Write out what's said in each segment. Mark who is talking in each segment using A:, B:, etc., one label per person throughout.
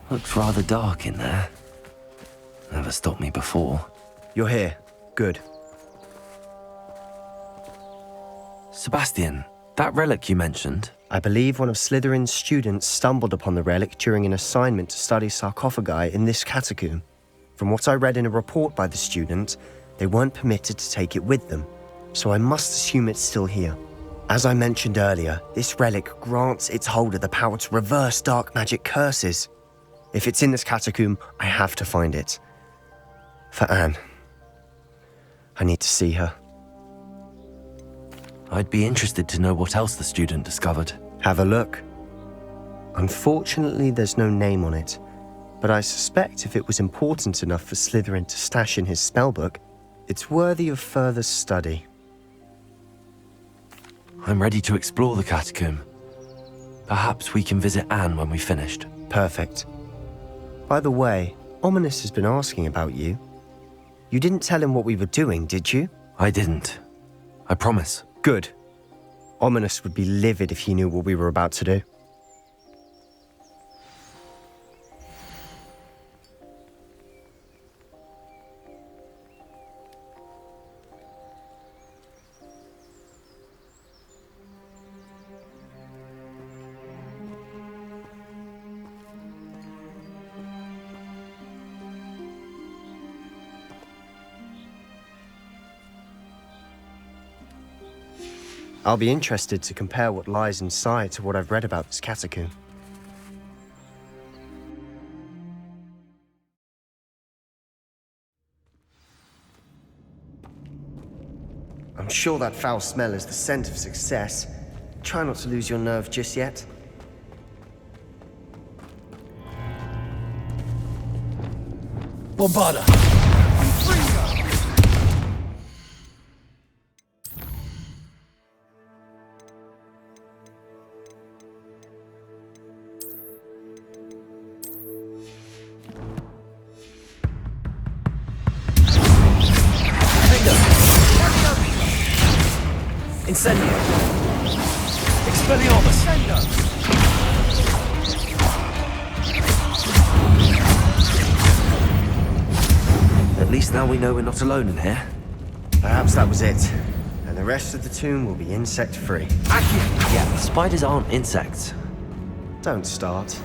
A: Looks rather dark in there. Never stopped me before.
B: You're here. Good.
A: Sebastian, that relic you mentioned?
B: I believe one of Slytherin's students stumbled upon the relic during an assignment to study sarcophagi in this catacomb. From what I read in a report by the student, they weren't permitted to take it with them, so I must assume it's still here. As I mentioned earlier, this relic grants its holder the power to reverse dark magic curses. If it's in this catacomb, I have to find it. For Anne. I need to see her.
A: I'd be interested to know what else the student discovered.
B: Have a look. Unfortunately, there's no name on it, but I suspect if it was important enough for Slytherin to stash in his spellbook, it's worthy of further study.
A: I'm ready to explore the catacomb. Perhaps we can visit Anne when we've finished.
B: Perfect. By the way, Ominous has been asking about you. You didn't tell him what we were doing, did you?
A: I didn't. I promise.
B: Good. Ominous would be livid if he knew what we were about to do. I'll be interested to compare what lies inside to what I've read about this catacomb. I'm sure that foul smell is the scent of success. Try not to lose your nerve just yet.
C: Bombarda! Incendio! Expelliarmus!
A: At least now we know we're not alone in here.
B: Perhaps that was it. And the rest of the tomb will be insect-free.
A: Yeah, spiders aren't insects.
B: Don't start.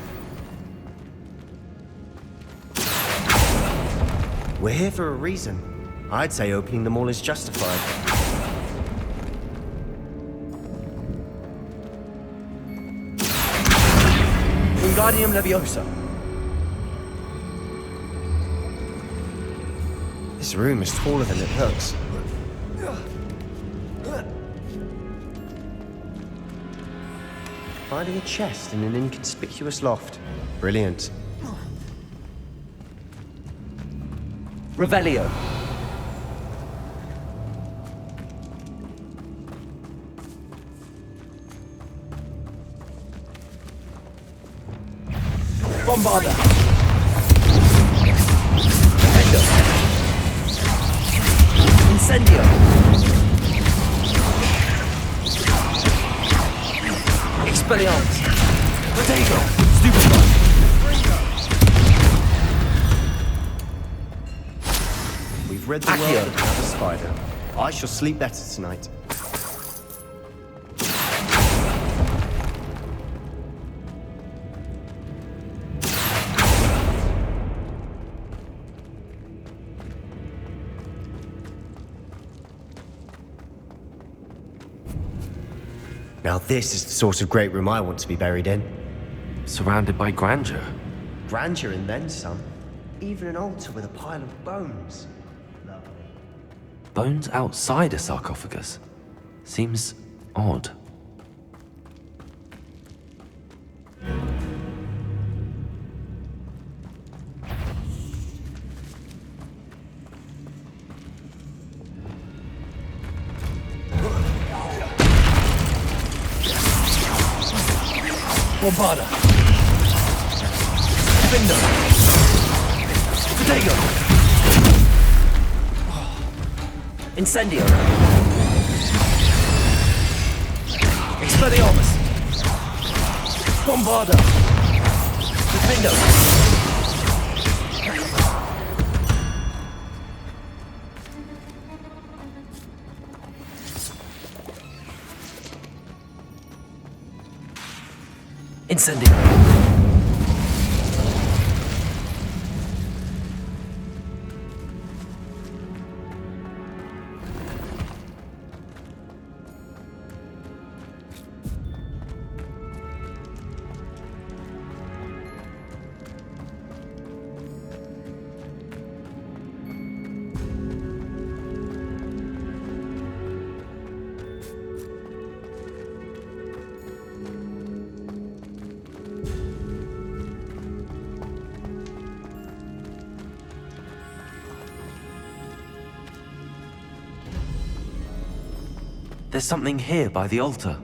B: We're here for a reason. I'd say opening them all is justified.
C: Wingardium Leviosa.
B: This room is taller than it looks. Finding a chest in an inconspicuous loft. Brilliant.
C: Revelio. Bombarda. Defendo. Incendio. Expelliarmus. Protego. Stupefy.
B: We've rid the world of another spider. I shall sleep better tonight. Now this is the sort of great room I want to be buried in.
A: Surrounded by grandeur.
B: Grandeur and then some. Even an altar with a pile of bones. Lovely.
A: Bones outside a sarcophagus. Seems odd.
C: Bombarda. Defendo. Protego. Incendio. Expelliarmus. Bombarda. Defendo. Incendio.
A: There's something here by the altar.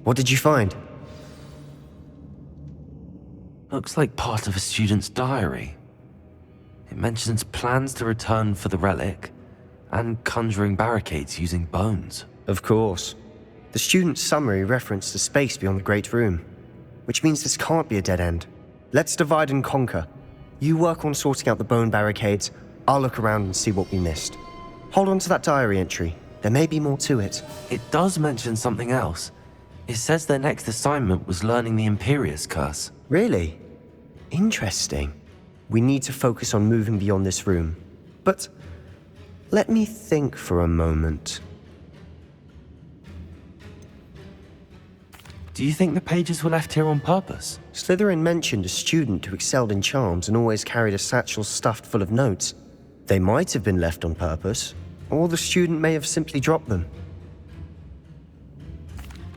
B: What did you find?
A: Looks like part of a student's diary. It mentions plans to return for the relic and conjuring barricades using bones.
B: Of course. The student's summary referenced the space beyond the Great Room, which means this can't be a dead end. Let's divide and conquer. You work on sorting out the bone barricades, I'll look around and see what we missed. Hold on to that diary entry. There may be more to it.
A: It does mention something else. It says their next assignment was learning the Imperius Curse.
B: Really? Interesting. We need to focus on moving beyond this room. But let me think for a moment.
A: Do you think the pages were left here on purpose?
B: Slytherin mentioned a student who excelled in charms and always carried a satchel stuffed full of notes. They might have been left on purpose, or the student may have simply dropped them.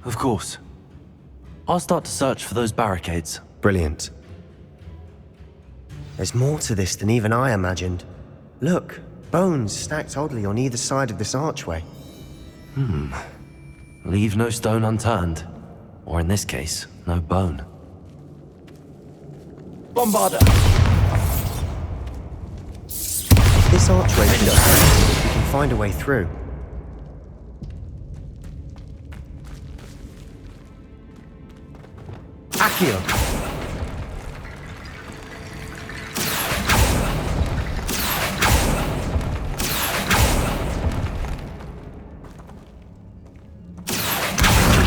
A: Of course. I'll start to search for those barricades.
B: Brilliant. There's more to this than even I imagined. Look, bones stacked oddly on either side of this archway.
A: Leave no stone unturned. Or in this case, no bone.
C: Bombarda.
B: If this archway is open, we can find a way through.
C: Accio.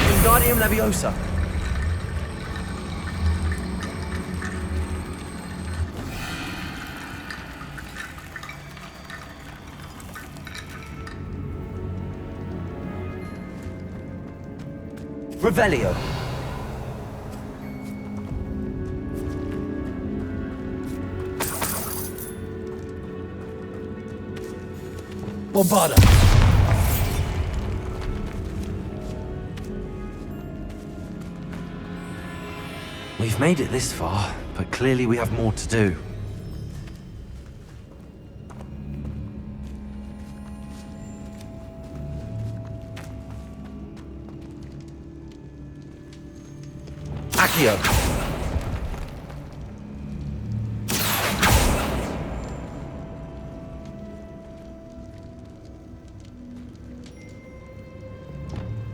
C: Wingardium Leviosa. Revelio. Bombarda.
A: We've made it this far, but clearly we have more to do.
C: Accio.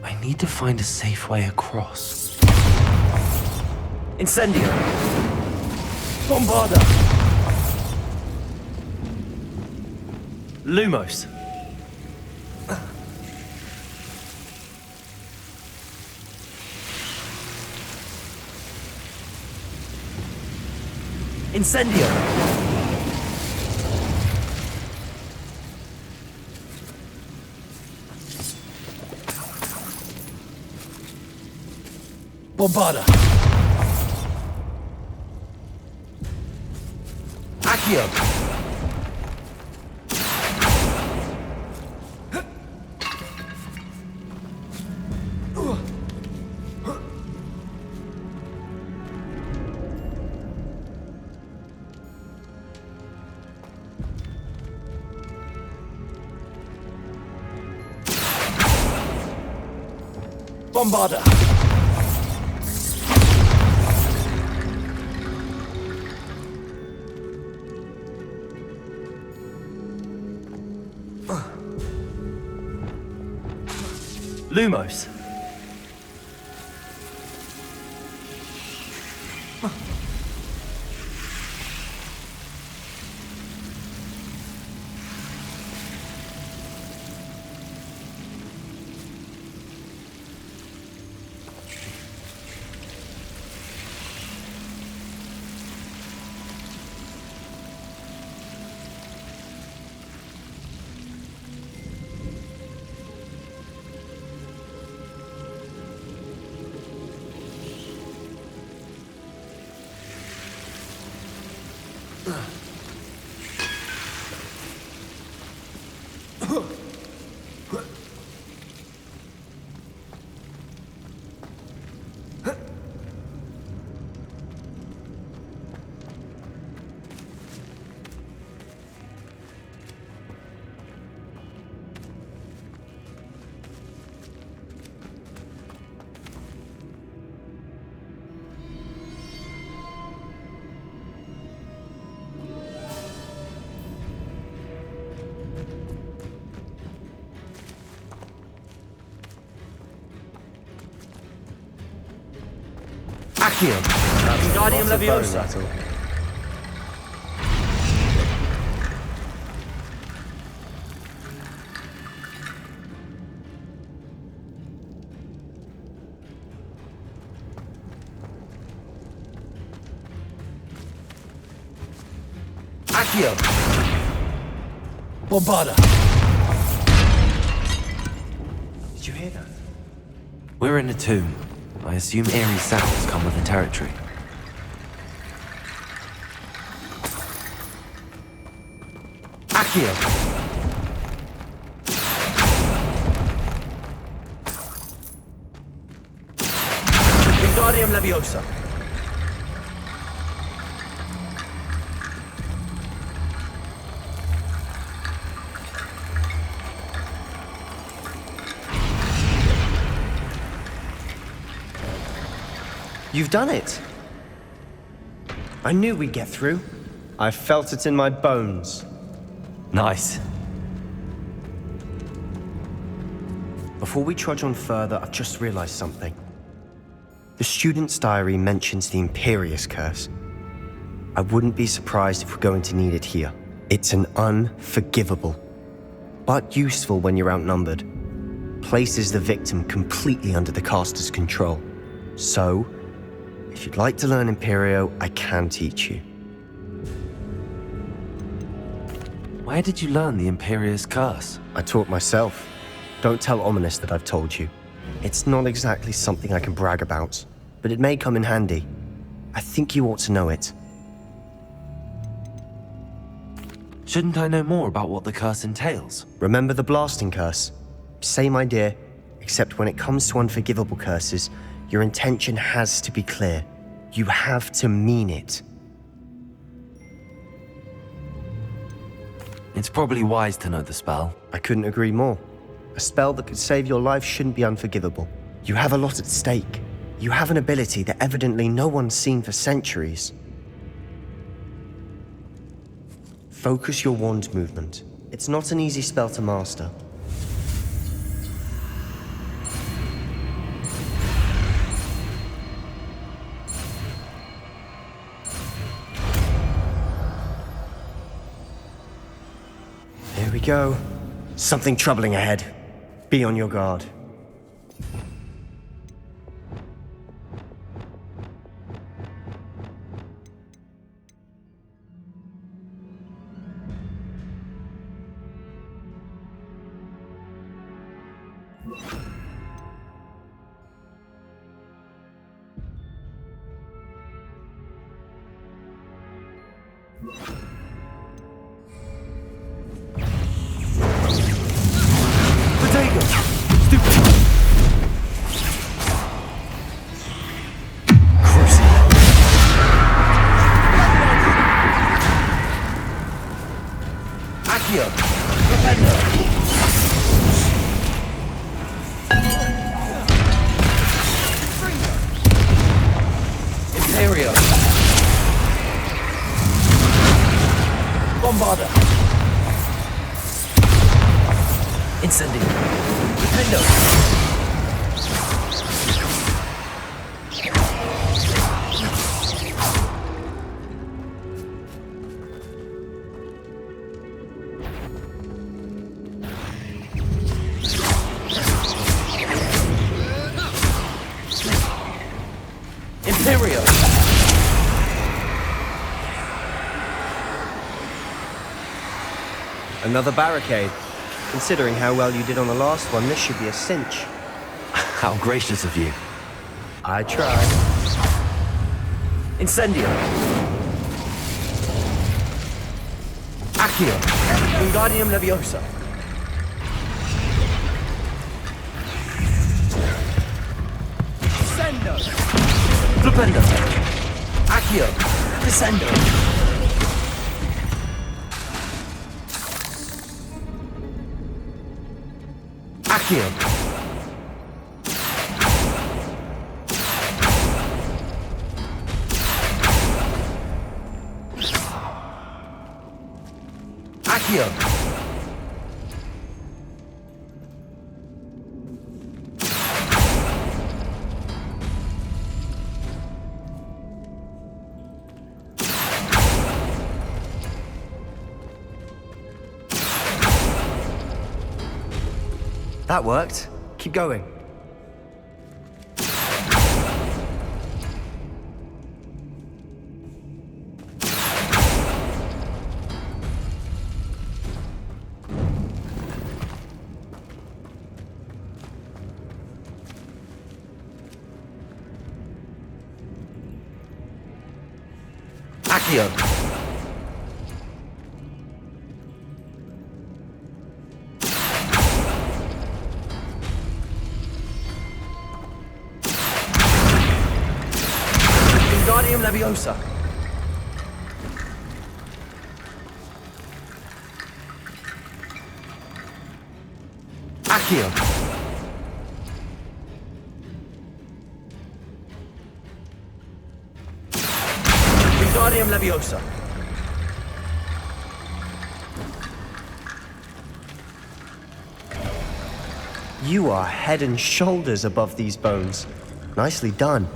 A: I need to find a safe way across.
C: Incendio. Bombarda. Lumos. Incendio. Bombarda. Accio. Bombarda. Lumos. Accio. Wingardium Leviosa. Accio. Bombarda.
B: Did you hear that?
A: We're in a tomb. I assume eerie sounds come with the territory.
C: Accio. Wingardium Leviosa.
B: You've done it! I knew we'd get through. I felt it in my bones.
A: Nice.
B: Before we trudge on further, I've just realized something. The student's diary mentions the Imperious Curse. I wouldn't be surprised if we're going to need it here. It's an unforgivable, but useful when you're outnumbered. Places the victim completely under the caster's control. So, if you'd like to learn Imperio, I can teach you.
A: Where did you learn the Imperious Curse?
B: I taught myself. Don't tell Ominous that I've told you. It's not exactly something I can brag about, but it may come in handy. I think you ought to know it.
A: Shouldn't I know more about what the curse entails?
B: Remember the blasting curse? Same idea, except when it comes to unforgivable curses, your intention has to be clear. You have to mean it.
A: It's probably wise to know the spell.
B: I couldn't agree more. A spell that could save your life shouldn't be unforgivable. You have a lot at stake. You have an ability that evidently no one's seen for centuries. Focus your wand movement. It's not an easy spell to master. Here we go. Something troubling ahead. Be on your guard.
C: Imperio. Bombarda. Incendio. Defendo. Imperio.
B: Another barricade. Considering how well you did on the last one, this should be a cinch.
A: How gracious of you.
B: I tried.
C: Incendio. Accio. Wingardium Leviosa. Descendo. Flipendo. Accio. Descendo. Accio. Accio.
B: That worked. Keep going.
C: Accio. Wingardium Leviosa. Accio. Wingardium Leviosa.
B: You are head and shoulders above these bones. Nicely done.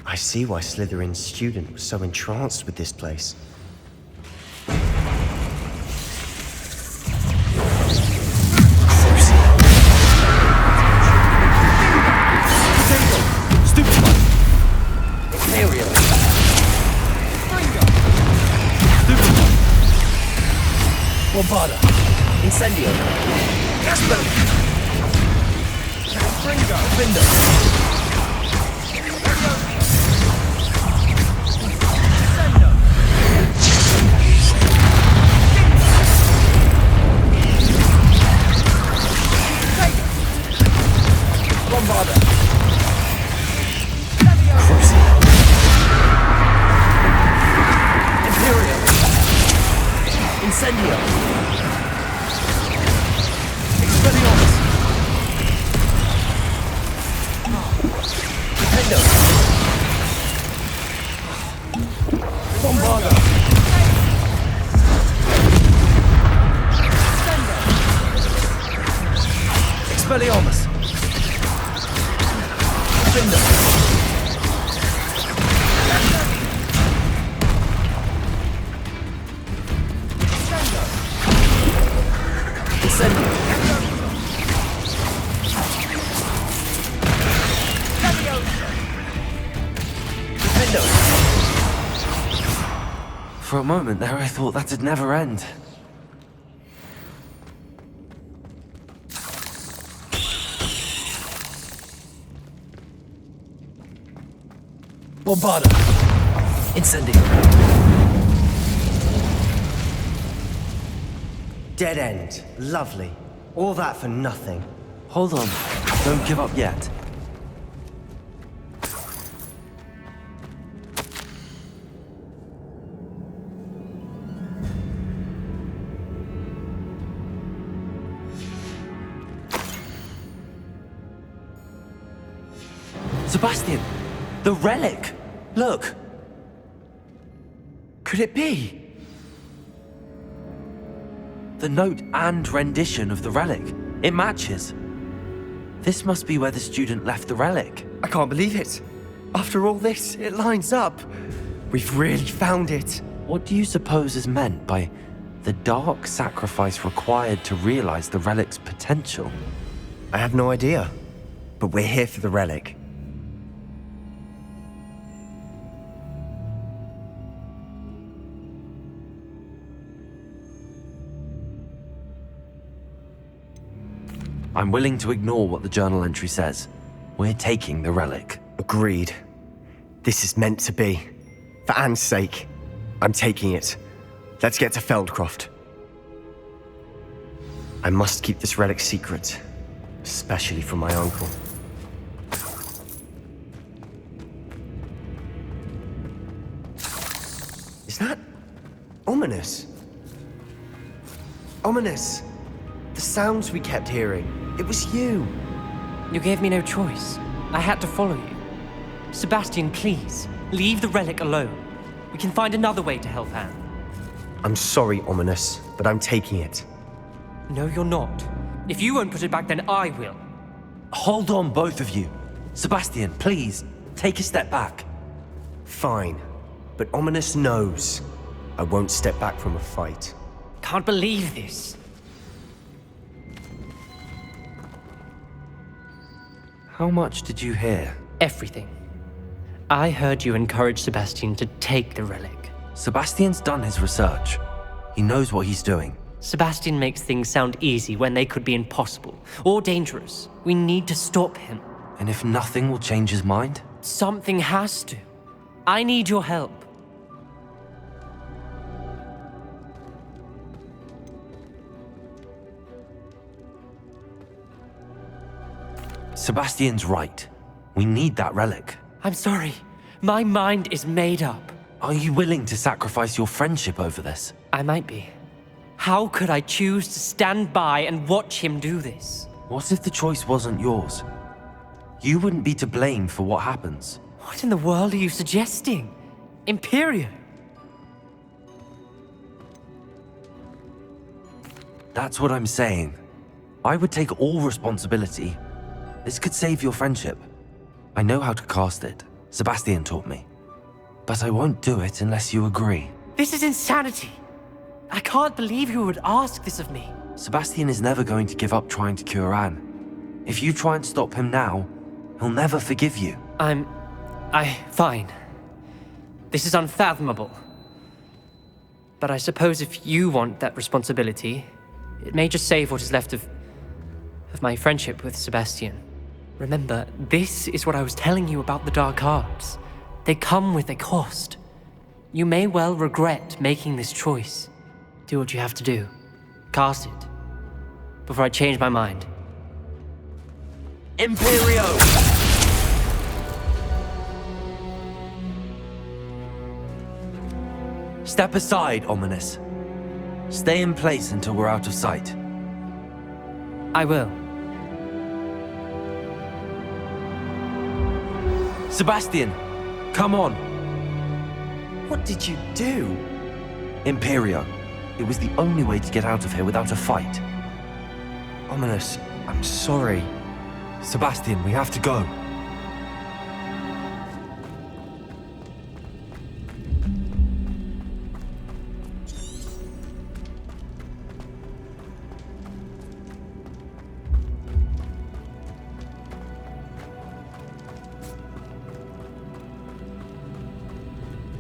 B: I see why Slytherin's student was so entranced with this place.
C: Stupid one. Imperio. Stupid one. Bombarda. Incendio. Gasper. Defendo. Bombarda. Imperio. Incendio. Expelliarmus. Defendo. Bombarda. Expelliarmus. Defendo. Incendio. Defendo.
A: For a moment there, I thought that'd never end.
C: Bombarda. Incendio.
B: Dead end. Lovely. All that for nothing.
A: Hold on. Don't give up yet. Sebastian! The relic! Look! Could it be? The note and rendition of the relic. It matches. This must be where the student left the relic.
B: I can't believe it. After all this, it lines up. We've really found it.
A: What do you suppose is meant by the dark sacrifice required to realize the relic's potential?
B: I have no idea, but we're here for the relic.
A: I'm willing to ignore what the journal entry says. We're taking the relic.
B: Agreed. This is meant to be. For Anne's sake, I'm taking it. Let's get to Feldcroft. I must keep this relic secret, especially from my uncle. Is that ominous? Ominous. The sounds we kept hearing. It was you.
D: You gave me no choice. I had to follow you. Sebastian, please, leave the relic alone. We can find another way to help Anne.
B: I'm sorry, Ominous, but I'm taking it.
D: No, you're not. If you won't put it back, then I will.
A: Hold on, both of you. Sebastian, please, take a step back.
B: Fine, but Ominous knows I won't step back from a fight.
D: Can't believe this.
A: How much did you hear?
D: Everything. I heard you encourage Sebastian to take the relic.
A: Sebastian's done his research. He knows what he's doing.
D: Sebastian makes things sound easy when they could be impossible or dangerous. We need to stop him.
A: And if nothing will change his mind?
D: Something has to. I need your help.
A: Sebastian's right. We need that relic.
D: I'm sorry. My mind is made up.
A: Are you willing to sacrifice your friendship over this?
D: I might be. How could I choose to stand by and watch him do this?
A: What if the choice wasn't yours? You wouldn't be to blame for what happens.
D: What in the world are you suggesting? Imperio?
A: That's what I'm saying. I would take all responsibility. This could save your friendship. I know how to cast it. Sebastian taught me. But I won't do it unless you agree.
D: This is insanity. I can't believe you would ask this of me.
A: Sebastian is never going to give up trying to cure Anne. If you try and stop him now, he'll never forgive you.
D: Fine. This is unfathomable. But I suppose if you want that responsibility, it may just save what is left of my friendship with Sebastian. Remember, this is what I was telling you about the dark arts. They come with a cost. You may well regret making this choice. Do what you have to do. Cast it. Before I change my mind.
A: Imperio! Step aside, Ominous. Stay in place until we're out of sight.
D: I will.
A: Sebastian, come on.
B: What did you do?
A: Imperio. It was the only way to get out of here without a fight.
B: Ominous, I'm sorry.
A: Sebastian, we have to go.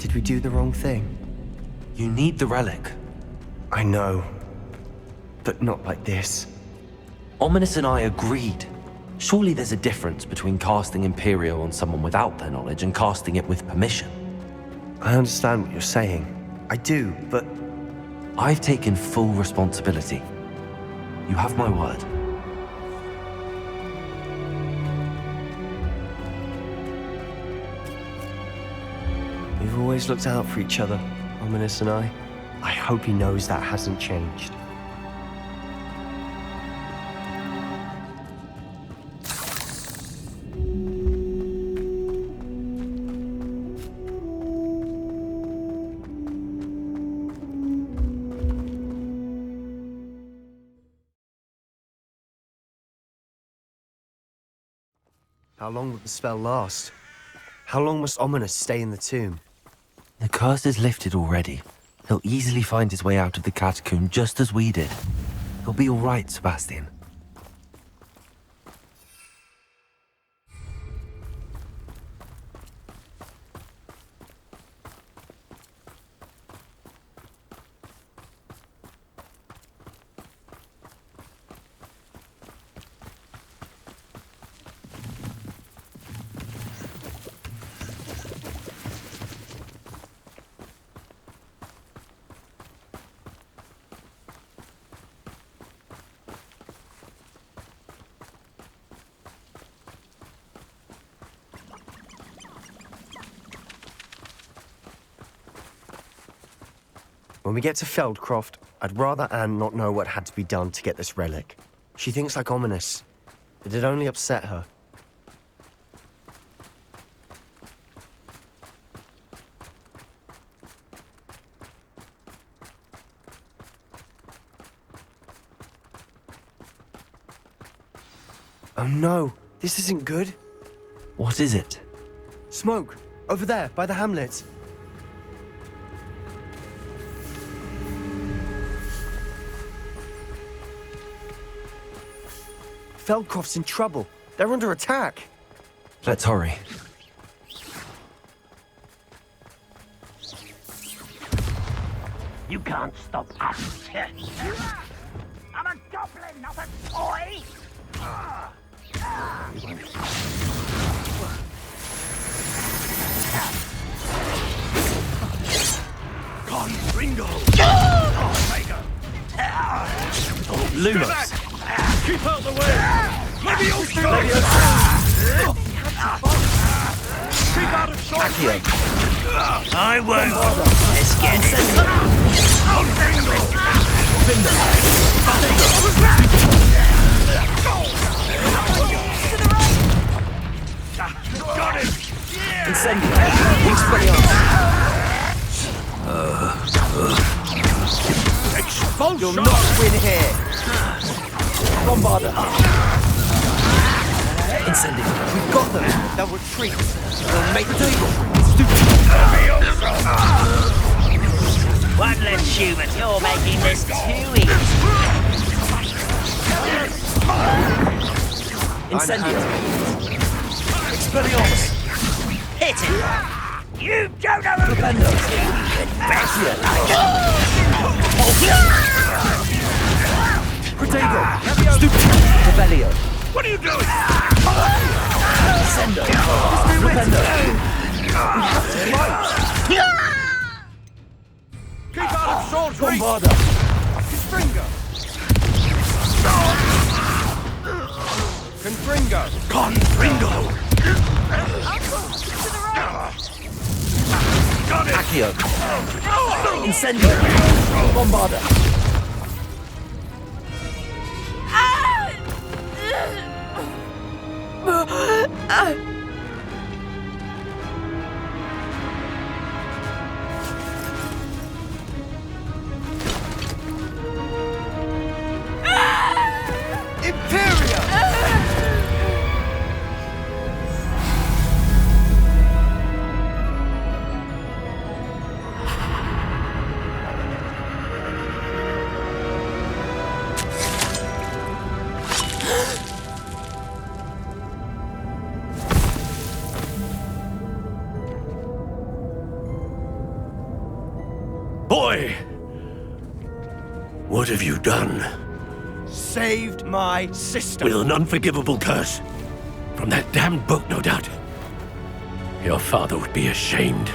B: Did we do the wrong thing?
A: You need the relic.
B: I know, but not like this.
A: Ominous and I agreed. Surely there's a difference between casting Imperio on someone without their knowledge and casting it with permission.
B: I understand what you're saying. I do, but
A: I've taken full responsibility. You have my word.
B: we've always looked out for each other, Ominous and I. I hope he knows that hasn't changed. How long will the spell last? How long must Ominous stay in the tomb?
A: The curse is lifted already. He'll easily find his way out of the catacomb just as we did. He'll be all right, Sebastian.
B: When we get to Feldcroft, I'd rather Anne not know what had to be done to get this relic. She thinks like Ominous. It'd only upset her. Oh no, this isn't good.
A: What is it?
B: Smoke! Over there, by the hamlet. Feldcroft's in trouble. They're under attack.
A: Let's hurry.
E: You can't stop us. I'm a goblin, not a toy! Ringo!
A: Lumos!
E: Keep out the way! Leviosa! Keep out of shot! I won't! Let's get Got it!
C: Incendio!
E: Expulsion!
B: You'll not win here.
C: Bombarder! Incendio!
B: We've got them. They'll retreat. They'll make the table.
E: One less human, you're making this too easy.
C: Incendio! Expelliarmus!
E: Hit it! You don't know who
C: Flipendo! Protego! Stupid! Revelio!
E: What are you doing?
C: Sendo! Flipendo!
E: Keep out of sword's reach!
C: Bombarder!
B: Confringo. Confringo.
E: Confringo! Got it!
C: Accio! Incendio! Bombarder!
E: Boy! What have you done?
B: Saved my sister.
E: With an unforgivable curse. From that damned book, no doubt. Your father would be ashamed.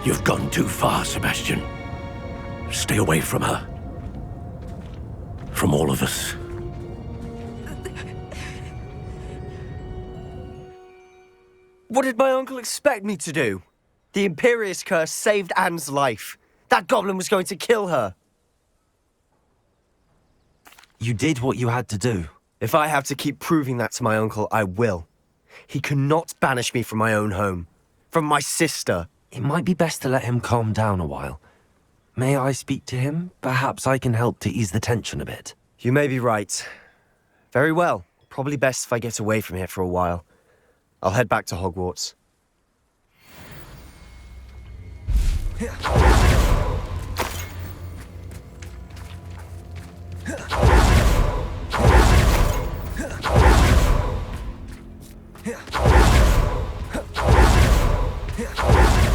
E: You've gone too far, Sebastian. Stay away from her. From all of us.
B: What did my uncle expect me to do? The Imperious curse saved Anne's life. That goblin was going to kill her.
A: You did what you had to do.
B: If I have to keep proving that to my uncle, I will. He cannot banish me from my own home. From my sister.
A: It might be best to let him calm down a while. May I speak to him? Perhaps I can help to ease the tension a bit.
B: You may be right. Very well. Probably best if I get away from here for a while. I'll head back to Hogwarts.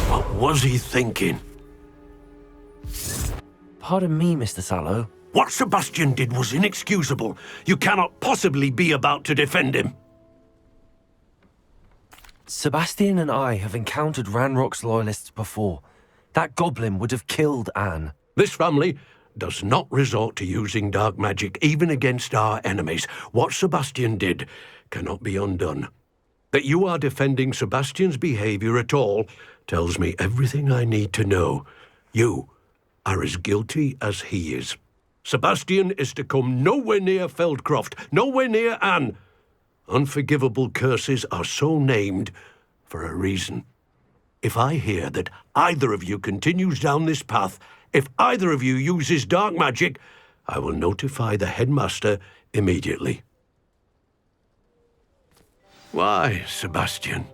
E: What was he thinking?
A: Pardon me, Mr. Sallow.
E: What Sebastian did was inexcusable. You cannot possibly be about to defend him.
A: Sebastian and I have encountered Ranrock's loyalists before. That goblin would have killed Anne.
E: This family does not resort to using dark magic even against our enemies. What Sebastian did cannot be undone. That you are defending Sebastian's behavior at all tells me everything I need to know. You are as guilty as he is. Sebastian is to come nowhere near Feldcroft, nowhere near Anne. Unforgivable curses are so named for a reason. If I hear that either of you continues down this path, if either of you uses dark magic, I will notify the headmaster immediately. Why, Sebastian?